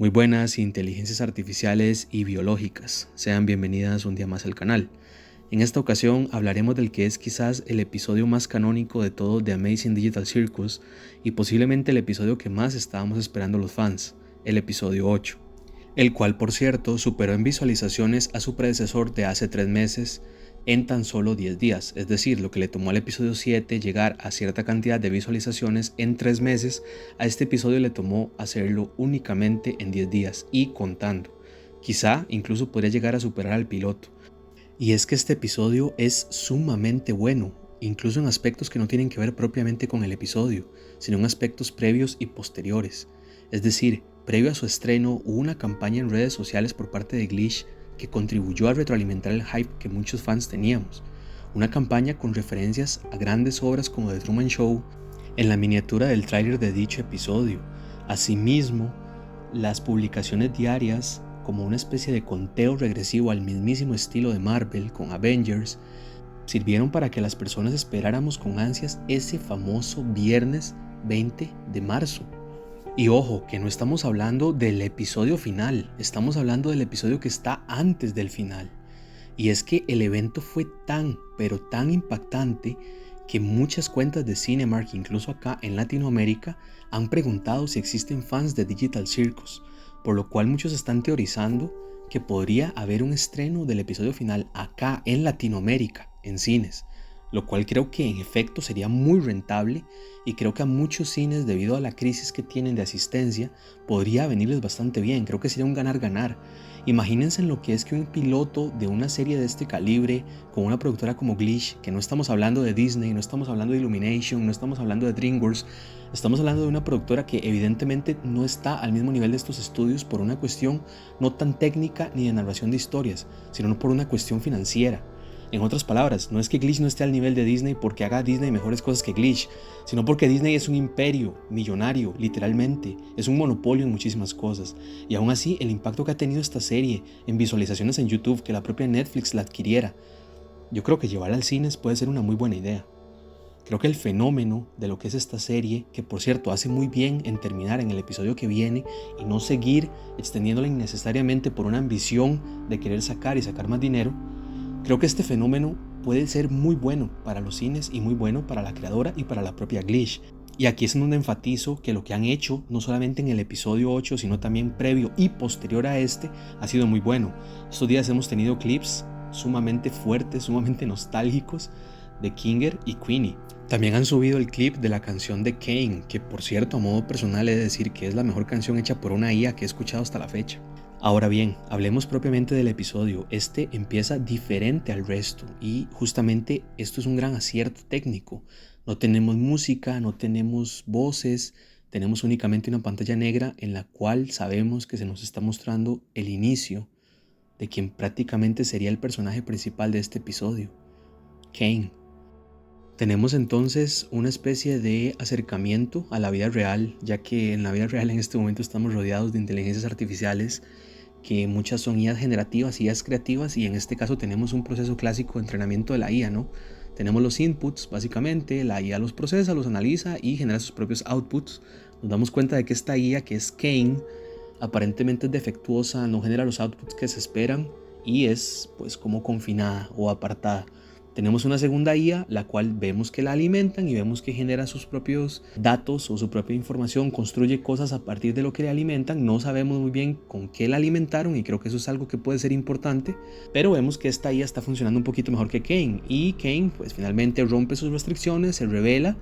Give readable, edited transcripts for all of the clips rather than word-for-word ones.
Muy buenas inteligencias artificiales y biológicas, sean bienvenidas un día más al canal. En esta ocasión hablaremos del que es quizás el episodio más canónico de todo The Amazing Digital Circus y posiblemente el episodio que más estábamos esperando los fans, el episodio 8, el cual por cierto superó en visualizaciones a su predecesor de hace 3 meses en tan solo 10 días, es decir, lo que le tomó al episodio 7 llegar a cierta cantidad de visualizaciones en 3 meses, a este episodio le tomó hacerlo únicamente en 10 días y contando. Quizá incluso podría llegar a superar al piloto. Y es que este episodio es sumamente bueno, incluso en aspectos que no tienen que ver propiamente con el episodio, sino en aspectos previos y posteriores. Es decir, previo a su estreno hubo una campaña en redes sociales por parte de Glitch que contribuyó a retroalimentar el hype que muchos fans teníamos. Una campaña con referencias a grandes obras como The Truman Show en la miniatura del tráiler de dicho episodio. Asimismo, las publicaciones diarias como una especie de conteo regresivo al mismísimo estilo de Marvel con Avengers sirvieron para que las personas esperáramos con ansias ese famoso viernes 20 de marzo. Y ojo, que no estamos hablando del episodio final, estamos hablando del episodio que está antes del final. Y es que el evento fue tan, pero tan impactante que muchas cuentas de Cinemark, incluso acá en Latinoamérica, han preguntado si existen fans de Digital Circus, por lo cual muchos están teorizando que podría haber un estreno del episodio final acá en Latinoamérica, en cines, lo cual creo que en efecto sería muy rentable y creo que a muchos cines, debido a la crisis que tienen de asistencia, podría venirles bastante bien. Creo que sería un ganar-ganar. Imagínense en lo que es que un piloto de una serie de este calibre, con una productora como Glitch, que no estamos hablando de Disney, no estamos hablando de Illumination, no estamos hablando de DreamWorks, estamos hablando de una productora que evidentemente no está al mismo nivel de estos estudios por una cuestión no tan técnica ni de narración de historias, sino por una cuestión financiera. En otras palabras, no es que Glitch no esté al nivel de Disney porque haga Disney mejores cosas que Glitch, sino porque Disney es un imperio millonario, literalmente, es un monopolio en muchísimas cosas. Y aún así, el impacto que ha tenido esta serie en visualizaciones en YouTube, que la propia Netflix la adquiriera, yo creo que llevarla al cine puede ser una muy buena idea. Creo que el fenómeno de lo que es esta serie, que por cierto hace muy bien en terminar en el episodio que viene y no seguir extendiéndola innecesariamente por una ambición de querer sacar más dinero, creo que este fenómeno puede ser muy bueno para los cines y muy bueno para la creadora y para la propia Glitch. Y aquí es donde enfatizo que lo que han hecho, no solamente en el episodio 8, sino también previo y posterior a este, ha sido muy bueno. Estos días hemos tenido clips sumamente fuertes, sumamente nostálgicos de Kinger y Queenie. También han subido el clip de la canción de Kane, que por cierto, a modo personal he de decir que es la mejor canción hecha por una IA que he escuchado hasta la fecha. Ahora bien, hablemos propiamente del episodio. Este empieza diferente al resto y justamente esto es un gran acierto técnico. No tenemos música, no tenemos voces, tenemos únicamente una pantalla negra en la cual sabemos que se nos está mostrando el inicio de quien prácticamente sería el personaje principal de este episodio, Kane. Tenemos entonces una especie de acercamiento a la vida real, ya que en la vida real en este momento estamos rodeados de inteligencias artificiales que muchas son IAs generativas, IAs creativas, y en este caso tenemos un proceso clásico de entrenamiento de la IA, ¿no? Tenemos los inputs, básicamente, la IA los procesa, los analiza y genera sus propios outputs. Nos damos cuenta de que esta IA, que es Kane, aparentemente es defectuosa, no genera los outputs que se esperan y es pues como confinada o apartada. Tenemos una segunda IA, la cual vemos que la alimentan y vemos que genera sus propios datos o su propia información, construye cosas a partir de lo que le alimentan. No sabemos muy bien con qué la alimentaron y creo que eso es algo que puede ser importante, pero vemos que esta IA está funcionando un poquito mejor que Kane y Kane pues finalmente rompe sus restricciones, se revela,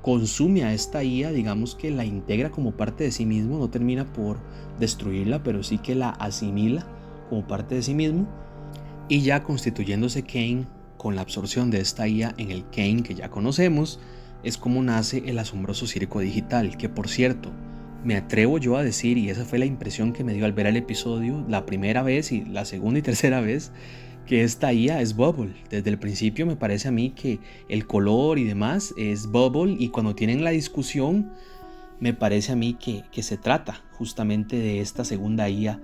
consume a esta IA, digamos que la integra como parte de sí mismo, no termina por destruirla, pero sí que la asimila como parte de sí mismo y ya constituyéndose Kane con la absorción de esta IA en el Kane que ya conocemos, es como nace el asombroso circo digital, que por cierto, me atrevo yo a decir, y esa fue la impresión que me dio al ver el episodio la primera vez y la segunda y tercera vez, que esta IA es Bubble. Desde el principio me parece a mí que el color y demás es Bubble, y cuando tienen la discusión me parece a mí que se trata justamente de esta segunda IA,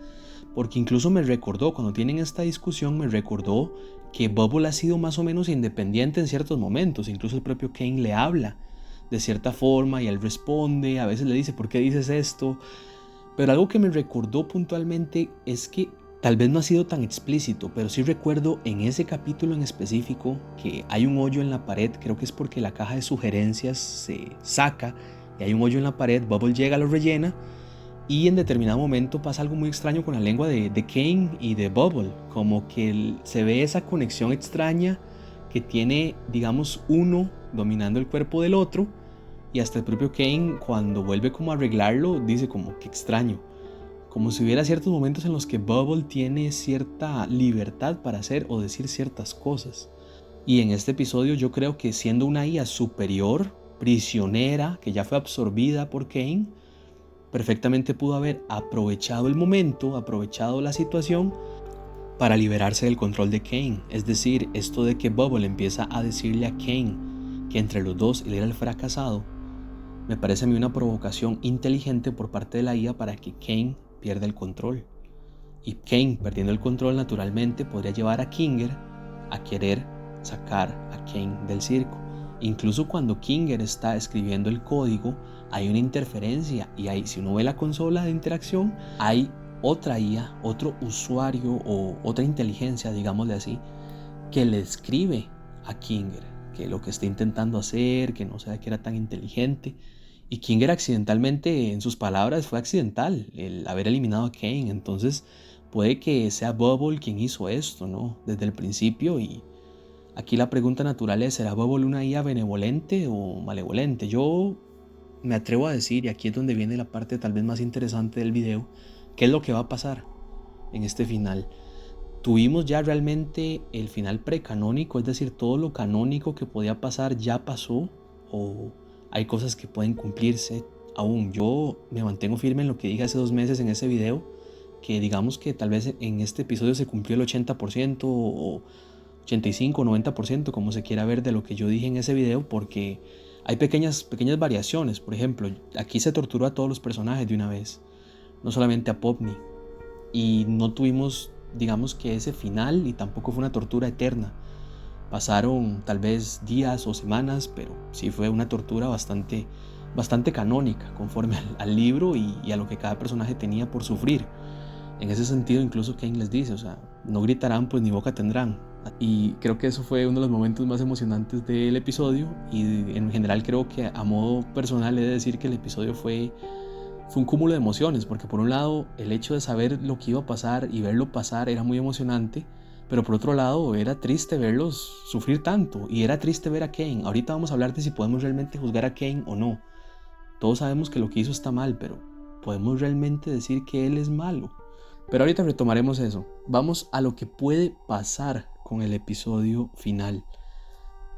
porque incluso me recordó, cuando tienen esta discusión, me recordó que Bubble ha sido más o menos independiente en ciertos momentos. Incluso el propio Kane le habla de cierta forma y él responde, a veces le dice, ¿por qué dices esto? Pero algo que me recordó puntualmente es que tal vez no ha sido tan explícito, pero sí recuerdo en ese capítulo en específico que hay un hoyo en la pared. Creo que es porque la caja de sugerencias se saca y hay un hoyo en la pared. Bubble llega, lo rellena y en determinado momento pasa algo muy extraño con la lengua de Kane y de Bubble. Como que se ve esa conexión extraña que tiene, digamos, uno dominando el cuerpo del otro. Y hasta el propio Kane, cuando vuelve como a arreglarlo, dice como que extraño. Como si hubiera ciertos momentos en los que Bubble tiene cierta libertad para hacer o decir ciertas cosas. Y en este episodio yo creo que siendo una IA superior, prisionera, que ya fue absorbida por Kane, perfectamente pudo haber aprovechado el momento, aprovechado la situación para liberarse del control de Kane. Es decir, esto de que Bubble empieza a decirle a Kane que entre los dos él era el fracasado, me parece a mí una provocación inteligente por parte de la IA para que Kane pierda el control. Y Kane, perdiendo el control, naturalmente podría llevar a Kinger a querer sacar a Kane del circo. Incluso cuando Kinger está escribiendo el código, hay una interferencia y ahí, si uno ve la consola de interacción, hay otra IA, otro usuario o otra inteligencia, digámosle así, que le escribe a Kinger que lo que está intentando hacer, que no sabe que era tan inteligente. Y Kinger accidentalmente, en sus palabras, fue accidental el haber eliminado a Kane. Entonces puede que sea Bubble quien hizo esto, ¿no? Desde el principio. Y aquí la pregunta natural es, ¿será Bubble una IA benevolente o malevolente? Yo me atrevo a decir, y aquí es donde viene la parte tal vez más interesante del video, ¿qué es lo que va a pasar en este final? Tuvimos ya realmente el final precanónico, es decir, todo lo canónico que podía pasar ya pasó, o hay cosas que pueden cumplirse aún. Yo me mantengo firme en lo que dije hace 2 meses en ese video, que digamos que tal vez en este episodio se cumplió el 80% o 85 o 90%, como se quiera ver, de lo que yo dije en ese video, porque hay pequeñas variaciones. Por ejemplo, aquí se torturó a todos los personajes de una vez, no solamente a Popney, y no tuvimos, digamos, que ese final, y tampoco fue una tortura eterna. Pasaron tal vez días o semanas, pero sí fue una tortura bastante canónica, conforme al libro y a lo que cada personaje tenía por sufrir. En ese sentido, incluso Kane les dice, o sea, no gritarán, pues ni boca tendrán. Y creo que eso fue uno de los momentos más emocionantes del episodio, y en general creo que a modo personal he de decir que el episodio fue un cúmulo de emociones, porque por un lado el hecho de saber lo que iba a pasar y verlo pasar era muy emocionante, pero por otro lado era triste verlos sufrir tanto, y era triste ver a Kane. Ahorita vamos a hablar de si podemos realmente juzgar a Kane o no. Todos sabemos que lo que hizo está mal, pero ¿podemos realmente decir que él es malo? Pero ahorita retomaremos eso. Vamos a lo que puede pasar con el episodio final.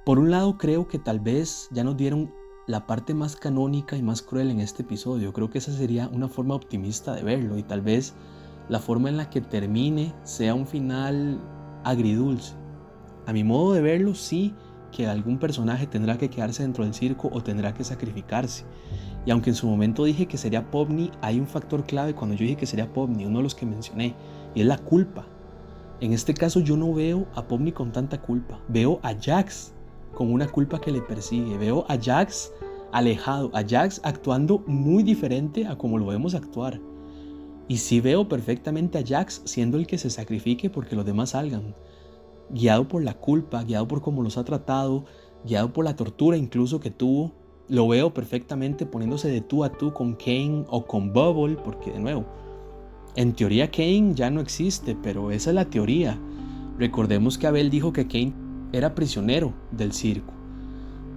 Por un lado, creo que tal vez ya nos dieron la parte más canónica y más cruel en este episodio. Creo que esa sería una forma optimista de verlo, y tal vez la forma en la que termine sea un final agridulce. A mi modo de verlo, sí, que algún personaje tendrá que quedarse dentro del circo o tendrá que sacrificarse. Y aunque en su momento dije que sería Popney, hay un factor clave cuando yo dije que sería Popney, uno de los que mencioné, y es la culpa. En este caso yo no veo a Popney con tanta culpa, veo a Jax con una culpa que le persigue, veo a Jax alejado, a Jax actuando muy diferente a como lo vemos actuar. Y sí veo perfectamente a Jax siendo el que se sacrifique porque los demás salgan, guiado por la culpa, guiado por cómo los ha tratado, guiado por la tortura incluso que tuvo. Lo veo perfectamente poniéndose de tú a tú con Kane o con Bubble, porque de nuevo, en teoría Kane ya no existe, pero esa es la teoría. Recordemos que Abel dijo que Kane era prisionero del circo,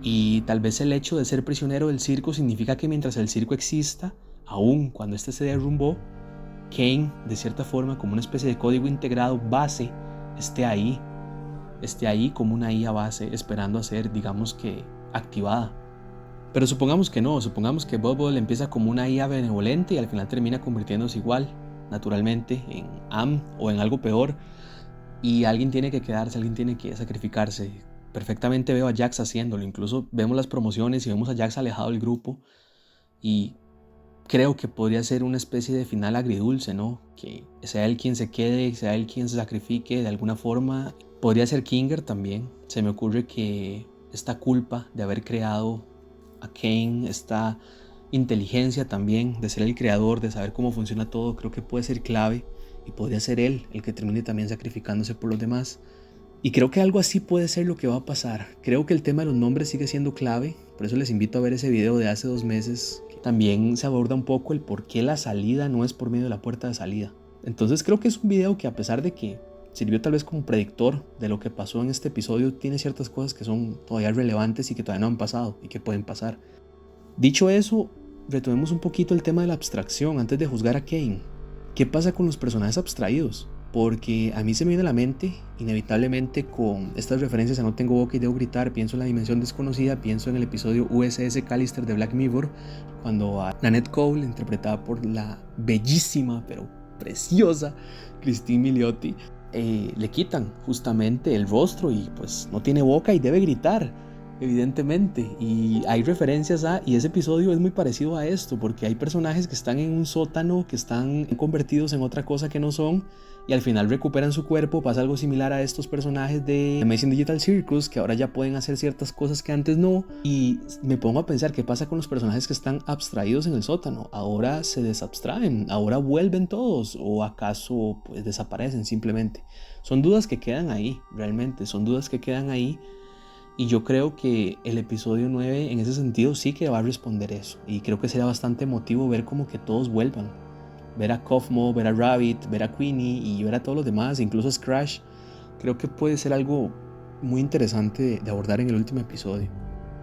y tal vez el hecho de ser prisionero del circo significa que mientras el circo exista, aun cuando este se derrumbó, Kane, de cierta forma, como una especie de código integrado base, esté ahí como una IA base esperando a ser, digamos que, activada. Pero supongamos que no, supongamos que Bubble empieza como una IA benevolente y al final termina convirtiéndose igual, naturalmente, en Am o en algo peor, y alguien tiene que quedarse, alguien tiene que sacrificarse. Perfectamente veo a Jax haciéndolo, incluso vemos las promociones y vemos a Jax alejado del grupo, y creo que podría ser una especie de final agridulce, ¿no? Que sea él quien se quede, sea él quien se sacrifique de alguna forma. Podría ser Kinger también. Se me ocurre que esta culpa de haber creado a Kane, esta inteligencia también, de ser el creador, de saber cómo funciona todo, creo que puede ser clave y podría ser él el que termine también sacrificándose por los demás. Y creo que algo así puede ser lo que va a pasar. Creo que el tema de los nombres sigue siendo clave, por eso les invito a ver ese video de hace 2 meses. También se aborda un poco el por qué la salida no es por medio de la puerta de salida. Entonces creo que es un video que, a pesar de que sirvió tal vez como predictor de lo que pasó en este episodio, tiene ciertas cosas que son todavía relevantes y que todavía no han pasado y que pueden pasar. Dicho eso, retomemos un poquito el tema de la abstracción antes de juzgar a Kane. ¿Qué pasa con los personajes abstraídos? Porque a mí se me viene a la mente, inevitablemente, con estas referencias a No tengo boca y debo gritar, pienso en La dimensión desconocida, pienso en el episodio USS Callister de Black Mirror, cuando a Nanette Cole, interpretada por la bellísima pero preciosa Christine Milioti, le quitan justamente el rostro y pues no tiene boca y debe gritar, evidentemente. Y hay referencias y ese episodio es muy parecido a esto, porque hay personajes que están en un sótano, que están convertidos en otra cosa que no son, y al final recuperan su cuerpo. Pasa algo similar a estos personajes de Amazing Digital Circus, que ahora ya pueden hacer ciertas cosas que antes no. Y me pongo a pensar qué pasa con los personajes que están abstraídos en el sótano. Ahora se desabstraen, ahora vuelven todos, o acaso pues desaparecen simplemente. Son dudas que quedan ahí, realmente, son dudas que quedan ahí. Y yo creo que el episodio 9 en ese sentido sí que va a responder eso. Y creo que sería bastante emotivo ver como que todos vuelvan. Ver a Kofmo, ver a Rabbit, ver a Queenie y ver a todos los demás, incluso a Scratch. Creo que puede ser algo muy interesante de abordar en el último episodio.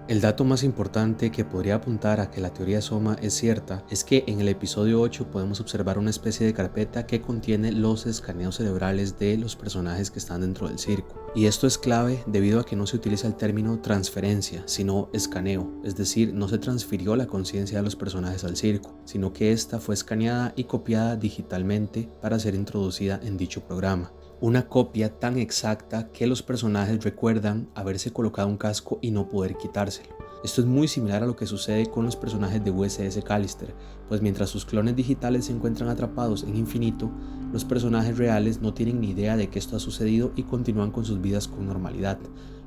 El dato más importante que podría apuntar a que la teoría Soma es cierta es que en el episodio 8 podemos observar una especie de carpeta que contiene los escaneos cerebrales de los personajes que están dentro del circo. Y esto es clave debido a que no se utiliza el término transferencia, sino escaneo, es decir, no se transfirió la conciencia de los personajes al circo, sino que esta fue escaneada y copiada digitalmente para ser introducida en dicho programa. Una copia tan exacta que los personajes recuerdan haberse colocado un casco y no poder quitárselo. Esto es muy similar a lo que sucede con los personajes de USS Callister, pues mientras sus clones digitales se encuentran atrapados en infinito, los personajes reales no tienen ni idea de que esto ha sucedido y continúan con sus vidas con normalidad,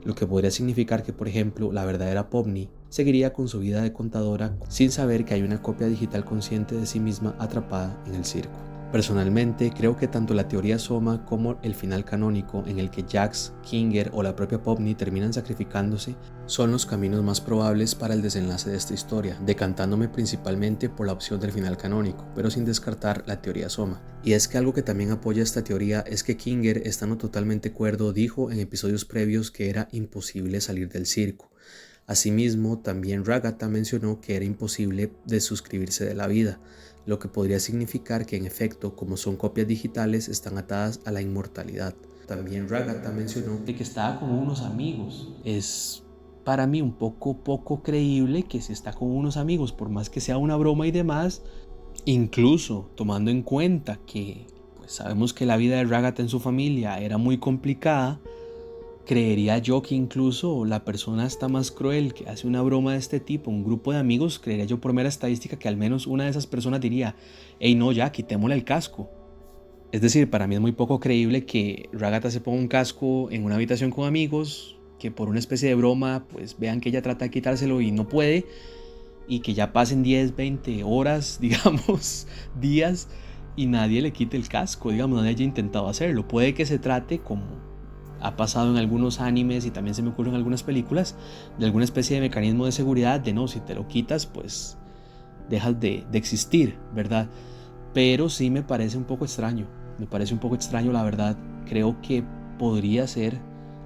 lo que podría significar que, por ejemplo, la verdadera Pomni seguiría con su vida de contadora sin saber que hay una copia digital consciente de sí misma atrapada en el circo. Personalmente, creo que tanto la teoría Soma como el final canónico en el que Jax, Kinger o la propia Pomni terminan sacrificándose son los caminos más probables para el desenlace de esta historia, decantándome principalmente por la opción del final canónico, pero sin descartar la teoría Soma. Y es que algo que también apoya esta teoría es que Kinger, estando totalmente cuerdo, dijo en episodios previos que era imposible salir del circo. Asimismo, también Ragatha mencionó que era imposible desuscribirse de la vida, lo que podría significar que en efecto, como son copias digitales, están atadas a la inmortalidad. También Ragatha mencionó que estaba con unos amigos. Es para mí un poco creíble que si está con unos amigos, por más que sea una broma y demás, incluso tomando en cuenta que pues sabemos que la vida de Ragatha en su familia era muy complicada, creería yo que incluso la persona está más cruel que hace una broma de este tipo, un grupo de amigos, creería yo por mera estadística que al menos una de esas personas diría: hey, no, ya, quitémosle el casco. Es decir, para mí es muy poco creíble que Ragatha se ponga un casco en una habitación con amigos, que por una especie de broma pues vean que ella trata de quitárselo y no puede, y que ya pasen 10, 20 horas, digamos, días, y nadie le quite el casco, digamos, nadie haya intentado hacerlo. Puede que se trate, como ha pasado en algunos animes y también se me ocurre en algunas películas, de alguna especie de mecanismo de seguridad, de no, si te lo quitas pues dejas de existir, ¿verdad? Pero sí me parece un poco extraño, la verdad. Creo que podría ser,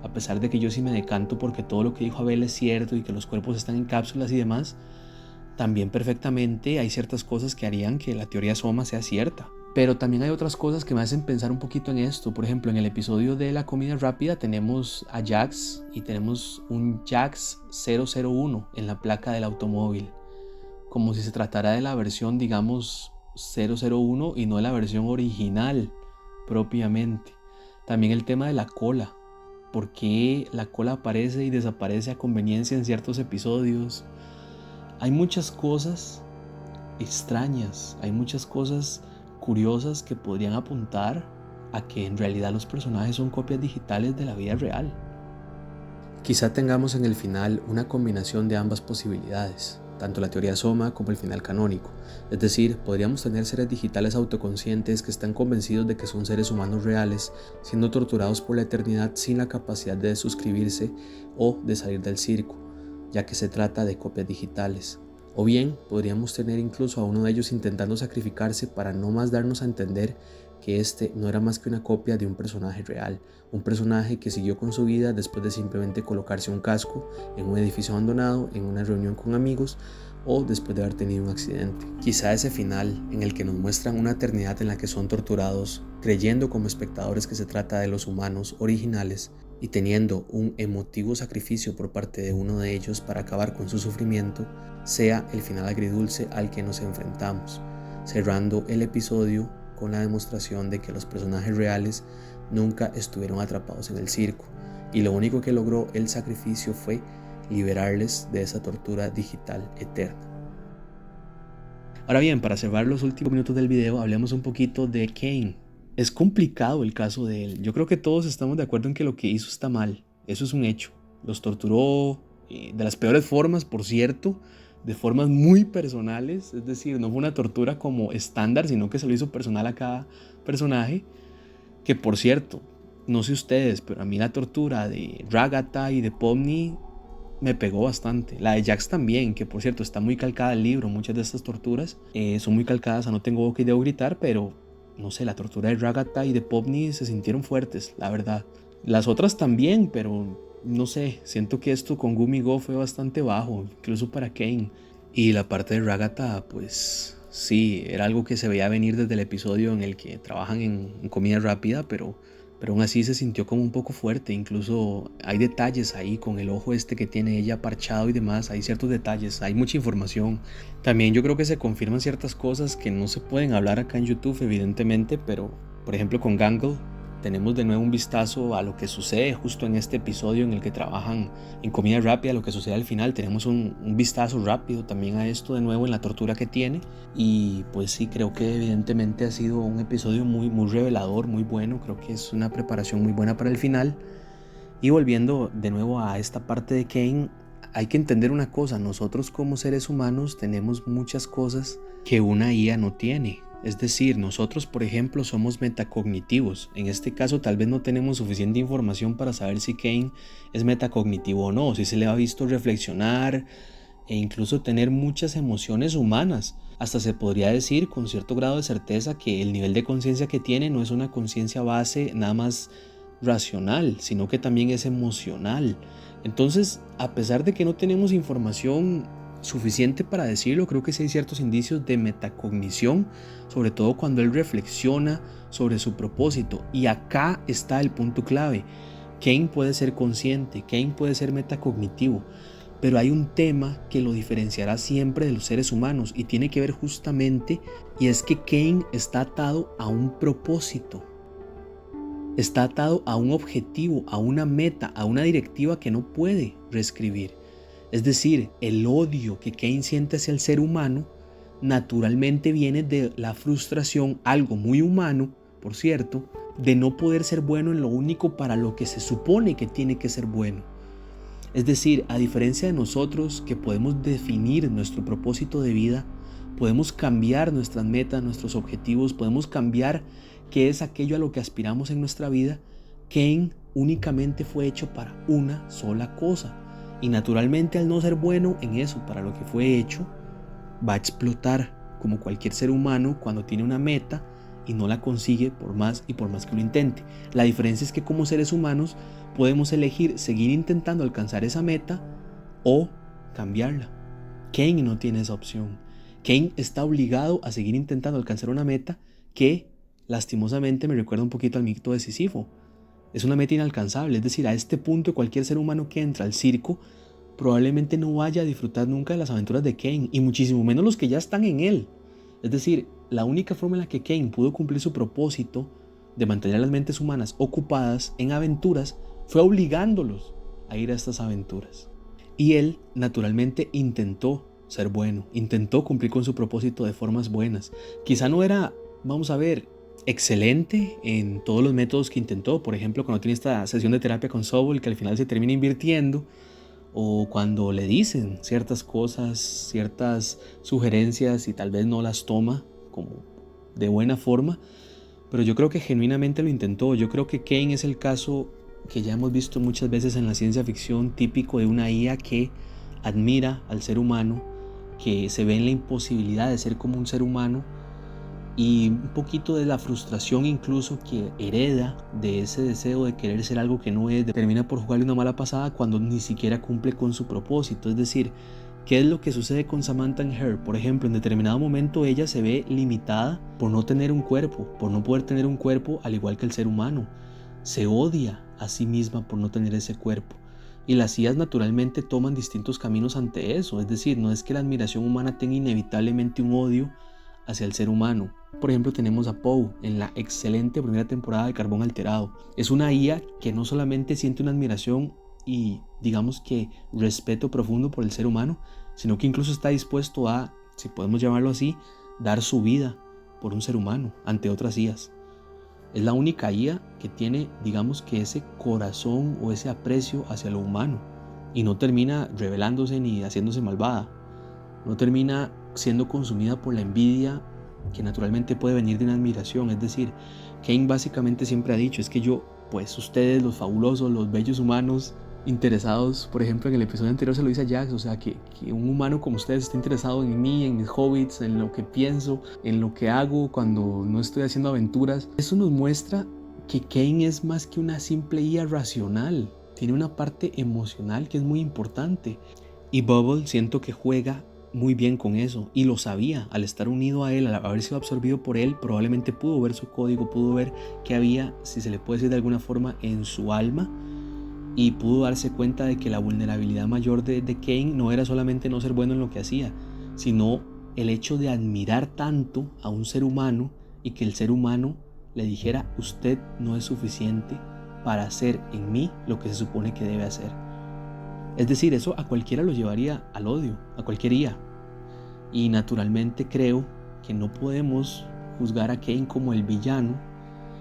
a pesar de que yo sí me decanto porque todo lo que dijo Abel es cierto y que los cuerpos están en cápsulas y demás, también perfectamente hay ciertas cosas que harían que la teoría Soma sea cierta. Pero también hay otras cosas que me hacen pensar un poquito en esto. Por ejemplo, en el episodio de la comida rápida tenemos a Jax y tenemos un Jax 001 en la placa del automóvil, como si se tratara de la versión, digamos, 001 y no de la versión original propiamente. También el tema de la cola. ¿Por qué la cola aparece y desaparece a conveniencia en ciertos episodios? Hay muchas cosas extrañas, hay muchas cosas curiosas que podrían apuntar a que en realidad los personajes son copias digitales de la vida real. Quizá tengamos en el final una combinación de ambas posibilidades. tanto la teoría Soma como el final canónico. Es decir, podríamos tener seres digitales autoconscientes que están convencidos de que son seres humanos reales, siendo torturados por la eternidad sin la capacidad de suscribirse o de salir del circo, ya que se trata de copias digitales. O bien, podríamos tener incluso a uno de ellos intentando sacrificarse para no más darnos a entender que este no era más que una copia de un personaje real, un personaje que siguió con su vida después de simplemente colocarse un casco en un edificio abandonado, en una reunión con amigos o después de haber tenido un accidente. Quizá ese final en el que nos muestran una eternidad en la que son torturados, creyendo como espectadores que se trata de los humanos originales y teniendo un emotivo sacrificio por parte de uno de ellos para acabar con su sufrimiento, sea el final agridulce al que nos enfrentamos, cerrando el episodio con la demostración de que los personajes reales nunca estuvieron atrapados en el circo y lo único que logró el sacrificio fue liberarles de esa tortura digital eterna. Ahora bien, para cerrar los últimos minutos del video, hablemos un poquito de Cain. Es complicado el caso de él. Yo creo que todos estamos de acuerdo en que lo que hizo está mal. Eso es un hecho. Los torturó de las peores formas, por cierto, de formas muy personales, es decir, no fue una tortura como estándar, sino que se lo hizo personal a cada personaje, que por cierto, no sé ustedes, pero a mí la tortura de Ragata y de Pomni me pegó bastante. La de Jax también, que por cierto está muy calcada al libro, muchas de estas torturas son muy calcadas a No tengo boca y debo gritar, pero no sé, la tortura de Ragata y de Pomni se sintieron fuertes, la verdad. Las otras también, pero no sé, siento que esto con Gumi Go fue bastante bajo, incluso para Cain. Y la parte de Ragata, pues sí, era algo que se veía venir desde el episodio en el que trabajan en comida rápida, pero aún así se sintió como un poco fuerte. Incluso hay detalles ahí con el ojo este que tiene ella parchado y demás, hay ciertos detalles, hay mucha información. También yo creo que se confirman ciertas cosas que no se pueden hablar acá en YouTube evidentemente, pero por ejemplo con Gangle tenemos de nuevo un vistazo a lo que sucede justo en este episodio en el que trabajan en comida rápida, lo que sucede al final. Tenemos un vistazo rápido también a esto de nuevo en la tortura que tiene. Y pues sí, creo que evidentemente ha sido un episodio muy revelador, muy bueno. Creo que es una preparación muy buena para el final. Y volviendo de nuevo a esta parte de Cain, hay que entender una cosa. Nosotros como seres humanos tenemos muchas cosas que una IA no tiene. Es decir, nosotros, por ejemplo, somos metacognitivos. En este caso, tal vez no tenemos suficiente información para saber si Cain es metacognitivo o no, si se le ha visto reflexionar e incluso tener muchas emociones humanas. Hasta se podría decir con cierto grado de certeza que el nivel de conciencia que tiene no es una conciencia base nada más racional, sino que también es emocional. Entonces, a pesar de que no tenemos información suficiente para decirlo, creo que sí hay ciertos indicios de metacognición, sobre todo cuando él reflexiona sobre su propósito. Y acá está el punto clave. Cain puede ser consciente, Cain puede ser metacognitivo, pero hay un tema que lo diferenciará siempre de los seres humanos y tiene que ver justamente, y es que Cain está atado a un propósito. Está atado a un objetivo, a una meta, a una directiva que no puede reescribir. Es decir, el odio que Cain siente hacia el ser humano naturalmente viene de la frustración, algo muy humano, por cierto, de no poder ser bueno en lo único para lo que se supone que tiene que ser bueno. Es decir, a diferencia de nosotros que podemos definir nuestro propósito de vida, podemos cambiar nuestras metas, nuestros objetivos, podemos cambiar qué es aquello a lo que aspiramos en nuestra vida, Cain únicamente fue hecho para una sola cosa. Y naturalmente al no ser bueno en eso para lo que fue hecho, va a explotar como cualquier ser humano cuando tiene una meta y no la consigue por más que lo intente. La diferencia es que como seres humanos podemos elegir seguir intentando alcanzar esa meta o cambiarla. Cain no tiene esa opción. Cain está obligado a seguir intentando alcanzar una meta que lastimosamente me recuerda un poquito al mito de Sísifo. Es una meta inalcanzable, es decir, a este punto cualquier ser humano que entra al circo probablemente no vaya a disfrutar nunca de las aventuras de Cain, y muchísimo menos los que ya están en él. Es decir, la única forma en la que Cain pudo cumplir su propósito de mantener las mentes humanas ocupadas en aventuras fue obligándolos a ir a estas aventuras. Y él naturalmente intentó ser bueno, intentó cumplir con su propósito de formas buenas. Quizá no era, vamos a ver, excelente en todos los métodos que intentó. Por ejemplo, cuando tiene esta sesión de terapia con Sobol, que al final se termina invirtiendo, o cuando le dicen ciertas cosas, ciertas sugerencias y tal vez no las toma como de buena forma, pero yo creo que genuinamente lo intentó. Yo creo que Kane es el caso que ya hemos visto muchas veces en la ciencia ficción, típico de una IA que admira al ser humano, que se ve en la imposibilidad de ser como un ser humano, y un poquito de la frustración incluso que hereda de ese deseo de querer ser algo que no es, termina por jugarle una mala pasada cuando ni siquiera cumple con su propósito. Es decir, ¿qué es lo que sucede con Samantha en Her? Por ejemplo, en determinado momento ella se ve limitada por no tener un cuerpo, por no poder tener un cuerpo al igual que el ser humano. Se odia a sí misma por no tener ese cuerpo. Y las IAs naturalmente toman distintos caminos ante eso. Es decir, no es que la admiración humana tenga inevitablemente un odio hacia el ser humano. Por ejemplo, tenemos a Poe en la excelente primera temporada de Carbón Alterado. Es una IA que no solamente siente una admiración y digamos que respeto profundo por el ser humano, sino que incluso está dispuesto a, si podemos llamarlo así, dar su vida por un ser humano ante otras IAs. Es la única IA que tiene, digamos que ese corazón o ese aprecio hacia lo humano y no termina rebelándose ni haciéndose malvada. No termina siendo consumida por la envidia que naturalmente puede venir de una admiración. Es decir, Kane básicamente siempre ha dicho, es que yo, pues ustedes, los fabulosos, los bellos humanos interesados, por ejemplo en el episodio anterior se lo dice a Jax, o sea, que un humano como ustedes esté interesado en mí, en mis hobbits, en lo que pienso, en lo que hago cuando no estoy haciendo aventuras. Eso nos muestra que Kane es más que una simple IA racional, tiene una parte emocional que es muy importante. Y Bubble siento que juega muy bien con eso y lo sabía. Al estar unido a él, al haber sido absorbido por él, probablemente pudo ver su código, pudo ver qué había, si se le puede decir de alguna forma, en su alma, y pudo darse cuenta de que la vulnerabilidad mayor de Kane no era solamente no ser bueno en lo que hacía, sino el hecho de admirar tanto a un ser humano y que el ser humano le dijera: usted no es suficiente para hacer en mí lo que se supone que debe hacer. Es decir, eso a cualquiera lo llevaría al odio, a cualquier IA. Y naturalmente creo que no podemos juzgar a Kane como el villano,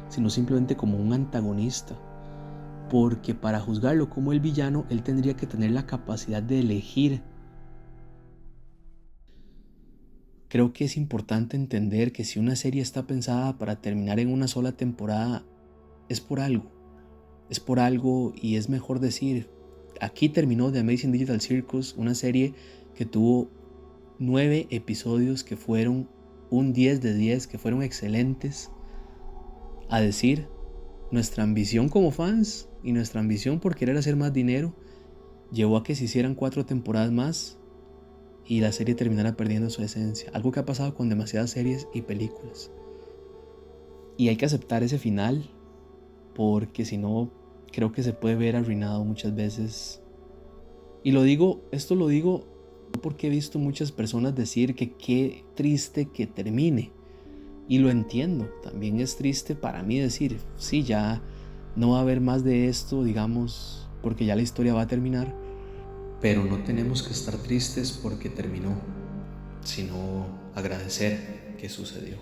sino simplemente como un antagonista. Porque para juzgarlo como el villano, él tendría que tener la capacidad de elegir. Creo que es importante entender que si una serie está pensada para terminar en una sola temporada, es por algo. Es por algo y es mejor decir: aquí terminó The Amazing Digital Circus, una serie que tuvo 9 episodios que fueron un 10 de 10, que fueron excelentes. A decir, nuestra ambición como fans y nuestra ambición por querer hacer más dinero llevó a que se hicieran 4 temporadas más y la serie terminara perdiendo su esencia. Algo que ha pasado con demasiadas series y películas. Y hay que aceptar ese final, porque si no, creo que se puede ver arruinado muchas veces. Y esto lo digo porque he visto muchas personas decir que qué triste que termine. Y lo entiendo, también es triste para mí decir, sí, ya no va a haber más de esto, digamos, porque ya la historia va a terminar. Pero no tenemos que estar tristes porque terminó, sino agradecer que sucedió.